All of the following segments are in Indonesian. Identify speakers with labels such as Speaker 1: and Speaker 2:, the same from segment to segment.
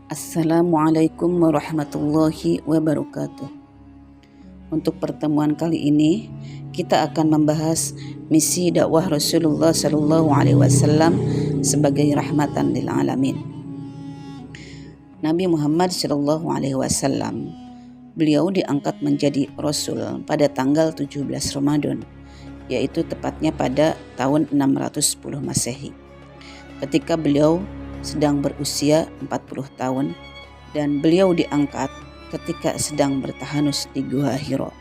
Speaker 1: Assalamualaikum warahmatullahi wabarakatuh. Untuk pertemuan kali ini kita akan membahas misi dakwah Rasulullah Shallallahu Alaihi Wasallam sebagai rahmatan lil alamin. Nabi Muhammad Shallallahu Alaihi Wasallam, beliau diangkat menjadi Rasul pada tanggal 17 Ramadan, yaitu tepatnya pada tahun 610 Masehi. Ketika beliau sedang berusia 40 tahun dan beliau diangkat ketika sedang bertahanus di Gua Hiro.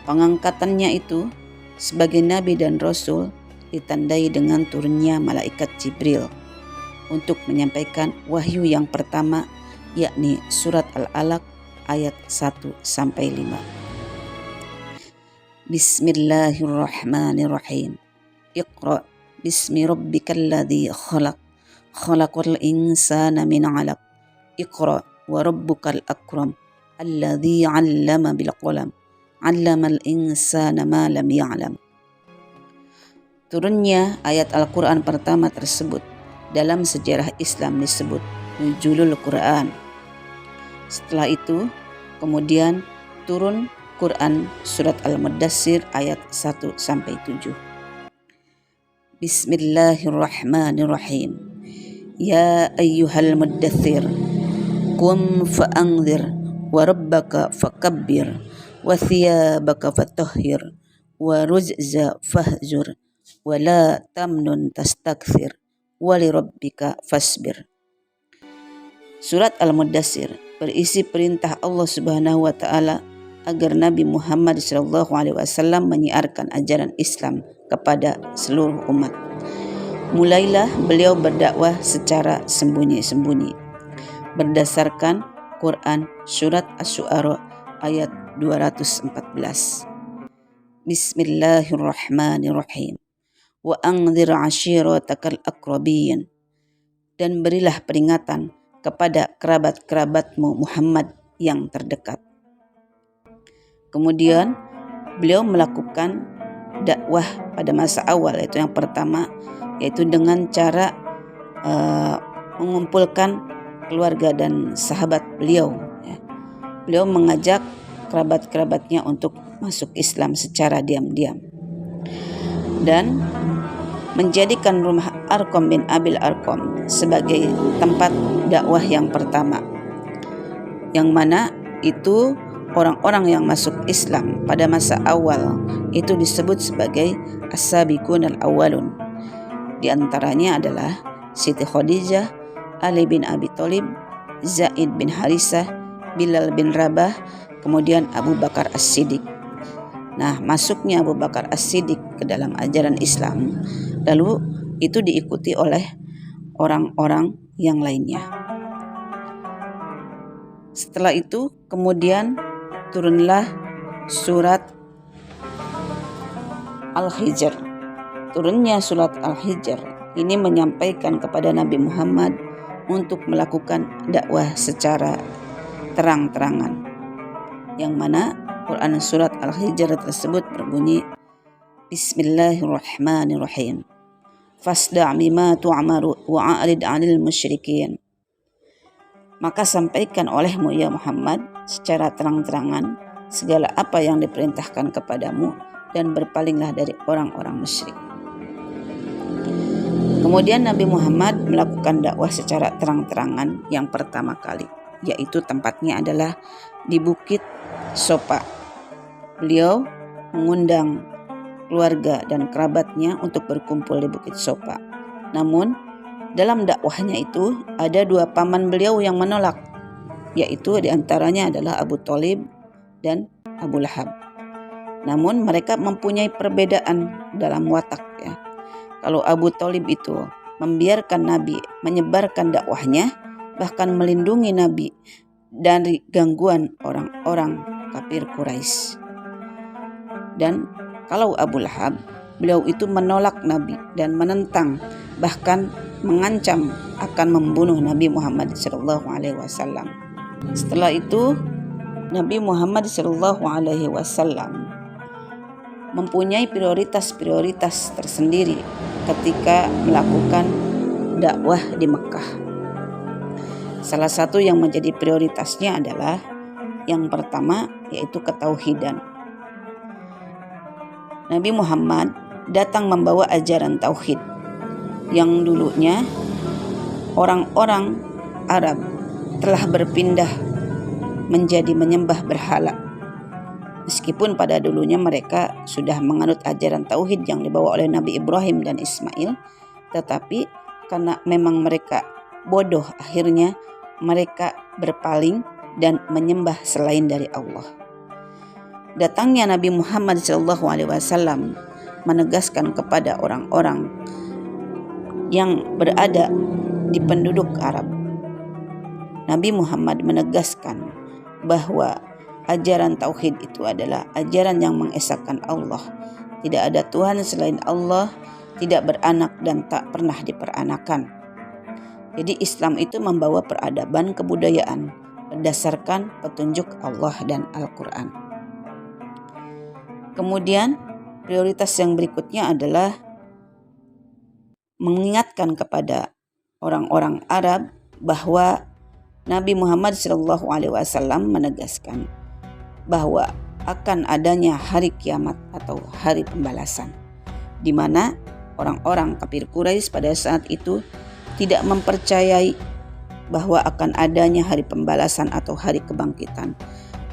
Speaker 1: Pengangkatannya itu sebagai Nabi dan Rasul ditandai dengan turunnya malaikat Jibril untuk menyampaikan wahyu yang pertama, yakni surat Al-Alaq ayat 1-5. Bismillahirrahmanirrahim. Iqra bismi rabbikal ladzi khalaq. Khalaqal insana min 'alaq. Iqra wa rabbukal akram. Alladzi 'allama bil qalam. 'Allamal insana ma lam ya'lam. Turunnya ayat Al-Qur'an pertama tersebut dalam sejarah Islam disebut Nuzulul Quran. Setelah itu kemudian turun Quran surat Al-Muddatsir ayat 1-7. Bismillahirrahmanirrahim. Ya ayyuhal muddathir qum fa'anzir wa rabbaka fakabbir wa thiyabaka fatahhir wa rujza fahjur wa la tamnun tastakthir wa li rabbika fasbir. Surat Al-Muddatsir berisi perintah Allah Subhanahu wa taala agar Nabi Muhammad SAW menyiarkan ajaran Islam kepada seluruh umat. Mulailah beliau berdakwah secara sembunyi-sembunyi berdasarkan Quran surat Asy-Syu'ara ayat 214. Bismillahirrahmanirrahim. Wa anzir 'ashiratakal aqrabin. Dan berilah peringatan kepada kerabat-kerabatmu Muhammad yang terdekat. Kemudian beliau melakukan dakwah pada masa awal, yaitu yang pertama yaitu dengan cara mengumpulkan keluarga dan sahabat beliau. Beliau mengajak kerabat-kerabatnya untuk masuk Islam secara diam-diam dan menjadikan rumah Arqam bin Abil Arqam sebagai tempat dakwah yang pertama, yang mana itu orang-orang yang masuk Islam pada masa awal itu disebut sebagai as-sabiqun al-awwalun. Di antaranya adalah Siti Khadijah, Ali bin Abi Thalib, Zaid bin Harisah, Bilal bin Rabah, kemudian Abu Bakar As-Siddiq. Nah, masuknya Abu Bakar As-Siddiq ke dalam ajaran Islam, lalu itu diikuti oleh orang-orang yang lainnya. Setelah itu kemudian turunlah surat Al-Hijr. Turunnya surat Al-Hijr ini menyampaikan kepada Nabi Muhammad untuk melakukan dakwah secara terang-terangan, yang mana Quran surat Al-Hijr tersebut berbunyi Bismillahirrahmanirrahim. Fasda' bima tu'maru wa 'arid 'anil musyrikin. Maka sampaikan olehmu ya Muhammad secara terang-terangan segala apa yang diperintahkan kepadamu dan berpalinglah dari orang-orang musyrik. Kemudian Nabi Muhammad melakukan dakwah secara terang-terangan yang pertama kali, yaitu tempatnya adalah di Bukit Sopa. Beliau mengundang keluarga dan kerabatnya untuk berkumpul di Bukit Sopa. Namun dalam dakwahnya itu ada dua paman beliau yang menolak, yaitu diantaranya adalah Abu Thalib dan Abu Lahab. Namun mereka mempunyai perbedaan dalam watak, ya. Kalau Abu Thalib itu membiarkan Nabi menyebarkan dakwahnya, bahkan melindungi Nabi dari gangguan orang-orang kafir Quraisy. Dan kalau Abu Lahab, beliau itu menolak Nabi dan menentang, bahkan mengancam akan membunuh Nabi Muhammad SAW. Setelah itu Nabi Muhammad SAW mempunyai prioritas-prioritas tersendiri ketika melakukan dakwah di Mekah. Salah satu yang menjadi prioritasnya adalah yang pertama, yaitu ketauhidan. Nabi Muhammad datang membawa ajaran tauhid yang dulunya orang-orang Arab telah berpindah menjadi menyembah berhala. Meskipun pada dulunya mereka sudah menganut ajaran tauhid yang dibawa oleh Nabi Ibrahim dan Ismail, tetapi karena memang mereka bodoh, akhirnya mereka berpaling dan menyembah selain dari Allah. Datangnya Nabi Muhammad SAW menegaskan kepada orang-orang yang berada di penduduk Arab. Nabi Muhammad menegaskan bahwa ajaran tauhid itu adalah ajaran yang mengesahkan Allah. Tidak ada Tuhan selain Allah, tidak beranak dan tak pernah diperanakan. Jadi Islam itu membawa peradaban kebudayaan berdasarkan petunjuk Allah dan Al-Quran. Kemudian prioritas yang berikutnya adalah mengingatkan kepada orang-orang Arab bahwa Nabi Muhammad SAW menegaskan bahwa akan adanya hari kiamat atau hari pembalasan, di mana orang-orang kafir Quraisy pada saat itu tidak mempercayai bahwa akan adanya hari pembalasan atau hari kebangkitan.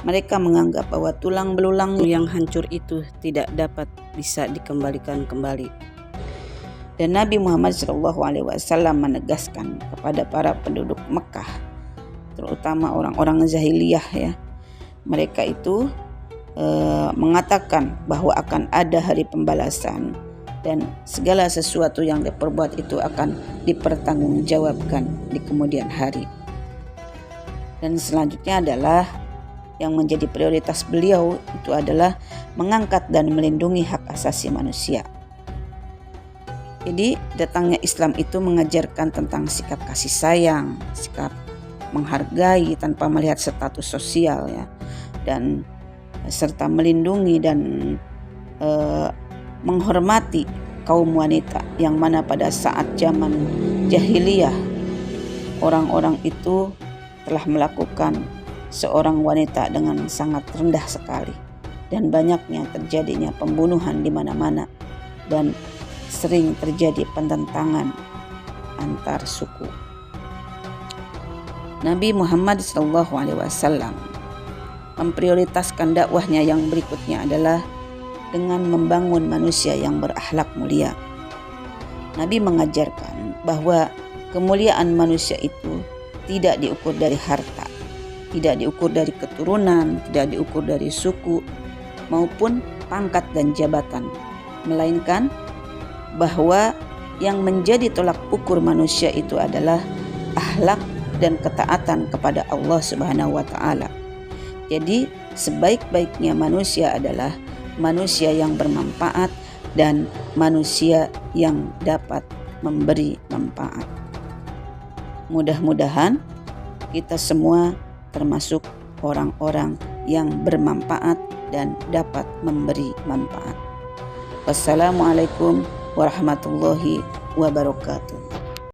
Speaker 1: Mereka menganggap bahwa tulang belulang yang hancur itu tidak dapat bisa dikembalikan kembali. Dan Nabi Muhammad SAW menegaskan kepada para penduduk Mekah, terutama orang-orang jahiliyah ya, mereka itu mengatakan bahwa akan ada hari pembalasan dan segala sesuatu yang diperbuat itu akan dipertanggungjawabkan di kemudian hari. Dan selanjutnya adalah yang menjadi prioritas beliau itu adalah mengangkat dan melindungi hak asasi manusia. Jadi datangnya Islam itu mengajarkan tentang sikap kasih sayang, sikap menghargai tanpa melihat status sosial ya, dan serta melindungi dan menghormati kaum wanita, yang mana pada saat zaman jahiliyah orang-orang itu telah melakukan seorang wanita dengan sangat rendah sekali, dan banyaknya terjadinya pembunuhan di mana-mana dan sering terjadi penentangan antar suku. Nabi Muhammad SAW memprioritaskan dakwahnya yang berikutnya adalah dengan membangun manusia yang berakhlak mulia. Nabi mengajarkan bahwa kemuliaan manusia itu tidak diukur dari harta, tidak diukur dari keturunan, tidak diukur dari suku maupun pangkat dan jabatan, melainkan bahwa yang menjadi tolak ukur manusia itu adalah akhlak dan ketaatan kepada Allah Subhanahu wa taala. Jadi sebaik-baiknya manusia adalah manusia yang bermanfaat dan manusia yang dapat memberi manfaat. Mudah-mudahan kita semua termasuk orang-orang yang bermanfaat dan dapat memberi manfaat. Wassalamualaikum warahmatullahi wabarakatuh.